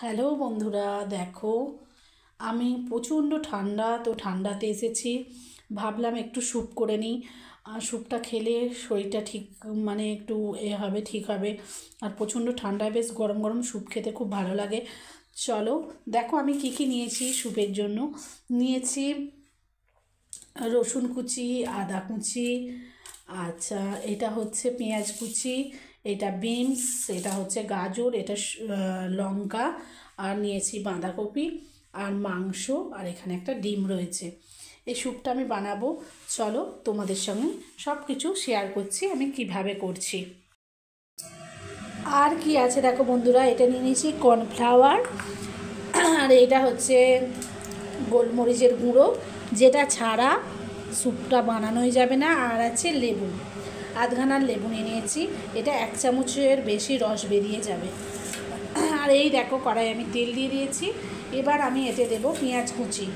Hello বন্ধুরা, দেখো আমি প্রচণ্ড ঠান্ডা, তো ঠান্ডাতে এসেছি, ভাবলাম একটু স্যুপ করে নিই। স্যুপটা খেলে শরীরটা ঠিক মানে একটু হবে, ঠিক হবে। আর প্রচণ্ড ঠান্ডায় বেশ গরম গরম স্যুপ খেতে খুব ভালো লাগে। চলো দেখো আমি কি কি নিয়েছি স্যুপের জন্য। নিয়েছি রসুন কুচি, আদা কুচি, আচ্ছা এটা হচ্ছে পেঁয়াজ কুচি, এটা বিনস, এটা হচ্ছে গাজর, এটা লঙ্কা, আর নিয়েছি বাঁধাকপি আর মাংস, আর এখানে একটা ডিম রয়েছে। এই স্যুপটা আমি বানাবো, চলো তোমাদের সঙ্গে সব কিছু শেয়ার করছি আমি কিভাবে করছি। আর কি আছে দেখো বন্ধুরা, এটা নিয়ে নিয়েছি কর্নফ্লাওয়ার, আর এটা হচ্ছে গোলমরিচের গুঁড়ো, যেটা ছাড়া স্যুপটা বানানোই যাবে না। আর আছে লেবু, আধখানার লেবু নিয়ে নিয়েছি, এটা 1 চামচের বেশি রস বেরিয়ে যাবে। আর এই দেখো কড়াই আমি তেল দিয়ে দিয়েছি, এবার আমি এতে দেব পেঁয়াজ কুচি।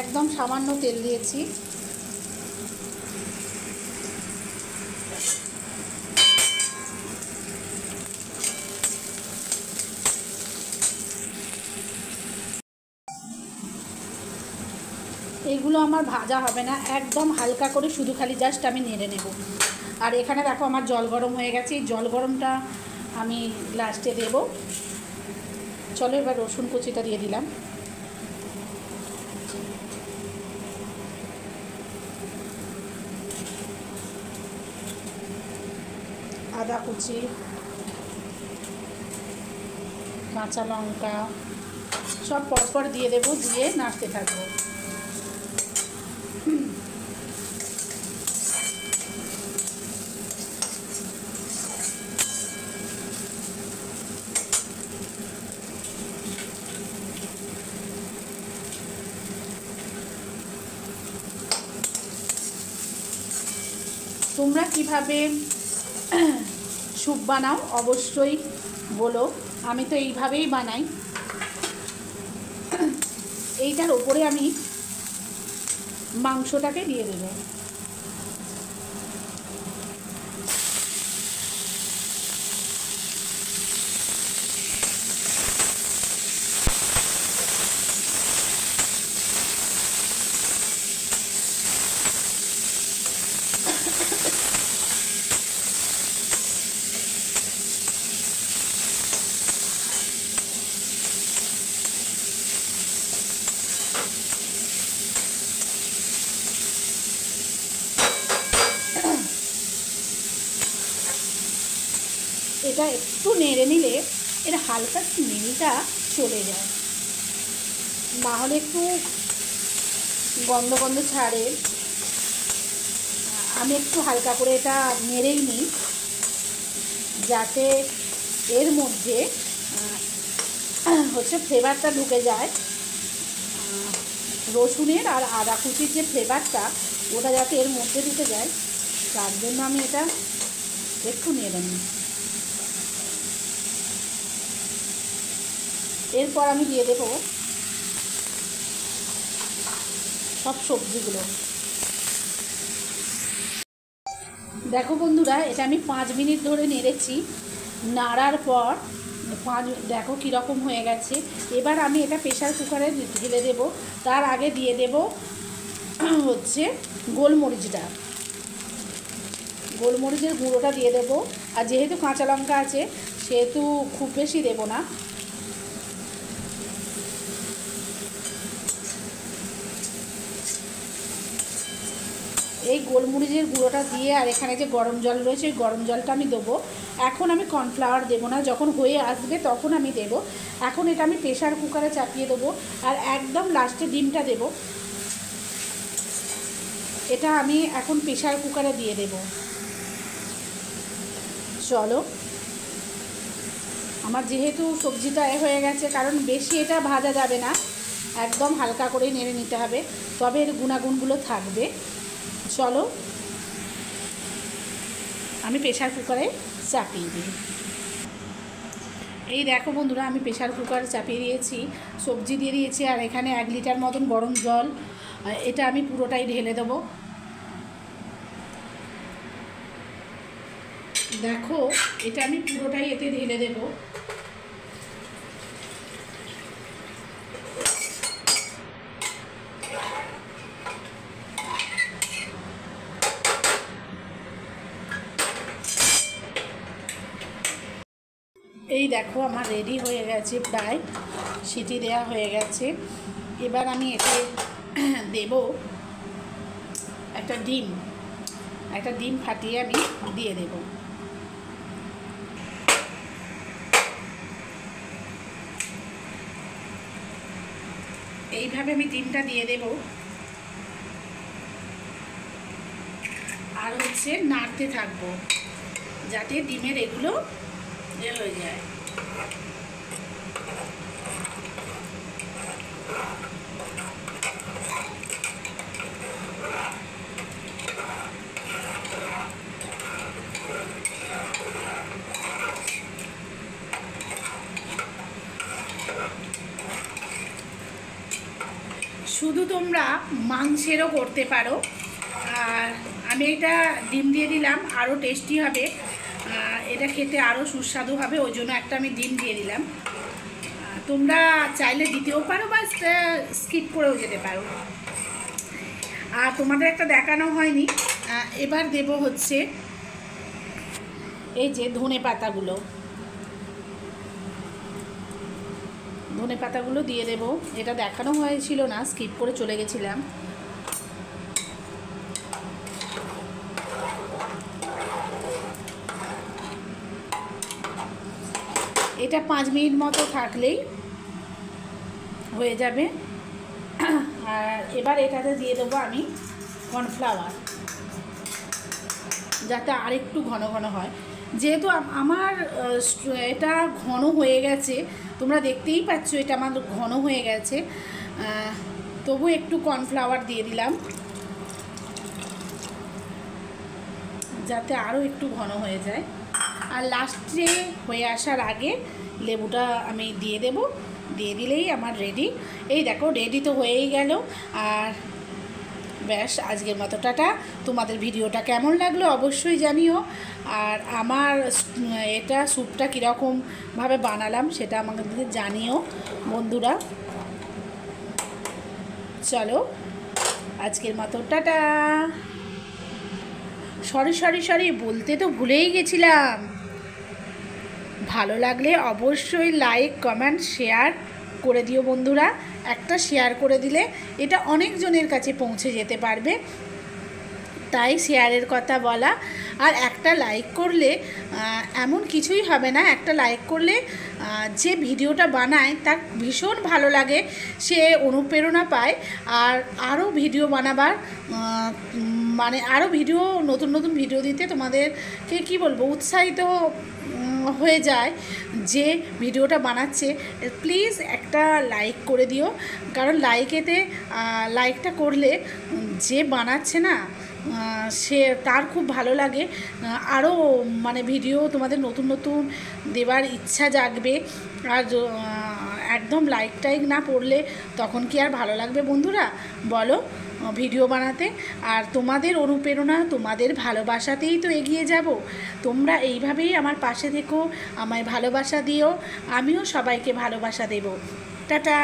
একদম সামান্য তেল দিয়েছি। এইগুলো আমার ভাজা হবে না, একদম হালকা করে শুধু খালি জাস্ট আমি নেড়ে নেব। আর এখানে দেখো আমার জল গরম হয়ে গেছে, এই জল গরমটা আমি লাস্টে দেব। চলো এবার রসুন কুচিটা দিয়ে দিলাম, আদা কুচি, কাঁচা লঙ্কা সব পরপর দিয়ে দেবো, দিয়ে নাড়তে থাকবো। তোমরা কিভাবে স্যুপ বানাও অবশ্যই বলো, আমি তো এইভাবেই বানাই। এইটার ওপরে আমি মাংসটাকে দিয়ে দেবো। এটা একটু নেড়ে নিলে এর হালকা স্মেলটা চলে যায়, না হলে একটু গন্ধ গন্ধ ছাড়ে। আমি একটু হালকা করে এটা নেড়েই নিই, যাতে এর মধ্যে হচ্ছে ফ্লেভারটা ঢুকে যায়, রসুনের আর আদা কুচির যে ফ্লেভারটা ওটা যাতে এর মধ্যে ঢুকে যায়, তার জন্য আমি এটা একটু নেড়ে নিই। এরপর আমি দিয়ে দেবো সব সবজিগুলো। দেখো বন্ধুরা, এটা আমি 5 মিনিট ধরে নেড়েছি, নাড়ার পর দেখো কীরকম হয়ে গেছে। এবার আমি এটা প্রেশার কুকারে ঢেলে দেবো, তার আগে দিয়ে দেব হচ্ছে গোলমরিচের গুঁড়োটা দিয়ে দেবো। আর যেহেতু কাঁচা লঙ্কা আছে সেহেতু খুব বেশি দেবো না। এই গোলমরিচের গুঁড়োটা দিয়ে আর এখানে যে গরম জল রয়েছে ওই গরম জলটা আমি দেবো। এখন আমি কর্নফ্লাওয়ার দেবো না, যখন হয়ে আসবে তখন আমি দেবো। এখন এটা আমি প্রেশার কুকারে চাপিয়ে দেবো, আর একদম লাস্টে ডিমটা দেবো। এটা আমি এখন প্রেশার কুকারে দিয়ে দেব। চলো, আমার যেহেতু সবজিটা হয়ে গেছে, কারণ বেশি এটা ভাজা যাবে না, একদম হালকা করেই নেড়ে নিতে হবে, তবে এর গুণাগুণগুলো থাকবে। চলো আমি প্রেশার কুকারে চাপিয়ে দিই। এই দেখো বন্ধুরা, আমি প্রেশার কুকার চাপিয়ে দিয়েছি, সবজি দিয়ে দিয়েছি, আর এখানে 1 লিটার মতন গরম জল, এটা আমি পুরোটাই ঢেলে দেবো। দেখো এটা আমি পুরোটাই এতে ঢেলে দেবো। এই দেখো আমার রেডি হয়ে গেছে, প্রায় সিটি দেওয়া হয়ে গেছে। এবার আমি এতে দেব একটা ডিম ফাটিয়ে আমি দিয়ে দেব। এইভাবে আমি ডিমটা দিয়ে দেব, আর হচ্ছে নাড়তে থাকবো যাতে ডিমের এগুলো হয়ে যায়। শুধু তোমরা মাংসেরও করতে পারো, আর আমি এটা ডিম দিয়ে দিলাম, আরও টেস্টি হবে, এটা খেতে আরও সুস্বাদু হবে, ওই জন্য একটা আমি ডিম দিয়ে দিলাম। তোমরা চাইলে দিতেও পারো বা স্কিপ করেও যেতে পারো। আর তোমাদের একটা দেখানো হয়নি, এবার দেব হচ্ছে এই যে ধনে পাতাগুলো দিয়ে দেব। এটা দেখানো হয়েছিল না, স্কিপ করে চলে গেছিলাম। এটা 5 মিনিট মতো থাকলেই হয়ে যাবে। আর এবার এটাতে দিয়ে দেবো আমি কর্নফ্লাওয়ার, যাতে আরেকটু ঘন ঘন হয়। যেহেতু আমার এটা ঘন হয়ে গেছে, তোমরা দেখতেই পাচ্ছ এটা আমার ঘন হয়ে গেছে, তবু একটু কর্নফ্লাওয়ার দিয়ে দিলাম যাতে আরও একটু ঘন হয়ে যায়। আর লাস্টে হয়ে আসার আগে লেবুটা আমি দিয়ে দেব, দিয়ে দিলেই আমার রেডি। এই দেখো রেডি তো হয়েই গেল। আর ব্যাস, আজকের মতো টাটা। তোমাদের ভিডিওটা কেমন লাগলো অবশ্যই জানিও, আর আমার এটা স্যুপটা কীরকমভাবে বানালাম সেটা আমাদের জানিও বন্ধুরা। চলো আজকের মতো টাটা। সরি বলতে তো ভুলেই গেছিলাম, ভালো লাগলে অবশ্যই লাইক কমেন্ট শেয়ার করে দিও বন্ধুরা। একটা শেয়ার করে দিলে এটা অনেকজনের কাছে পৌঁছে যেতে পারবে, তাই শেয়ারের কথা বলা। আর একটা লাইক করলে এমন কিছুই হবে না, একটা লাইক করলে যে ভিডিওটা বানায় তার ভীষণ ভালো লাগে, সে অনুপ্রেরণা পায়, আর আরও ভিডিও বানাবার মানে আরও নতুন নতুন ভিডিও দিতে তোমাদেরকে কি বলবো উৎসাহিত হয়ে যায়। যে ভিডিওটা বানাচ্ছে প্লিজ একটা লাইক করে দিও, কারণ লাইকটা করলে যে বানাচ্ছে না সে তার খুব ভালো লাগে, আরও মানে ভিডিও তোমাদের নতুন নতুন দেবার ইচ্ছা জাগবে। আর একদম লাইক না পড়লে তখন কি আর ভালো লাগবে বন্ধুরা বলো ভিডিও বানাতে? আর তোমাদের অনুপ্রেরণা, তোমাদের ভালোবাসাতেই তো এগিয়ে যাব। তোমরা এইভাবেই আমার পাশে থেকো, আমায় ভালোবাসা দিও, আমিও সবাইকে ভালোবাসা দেব। টাটা।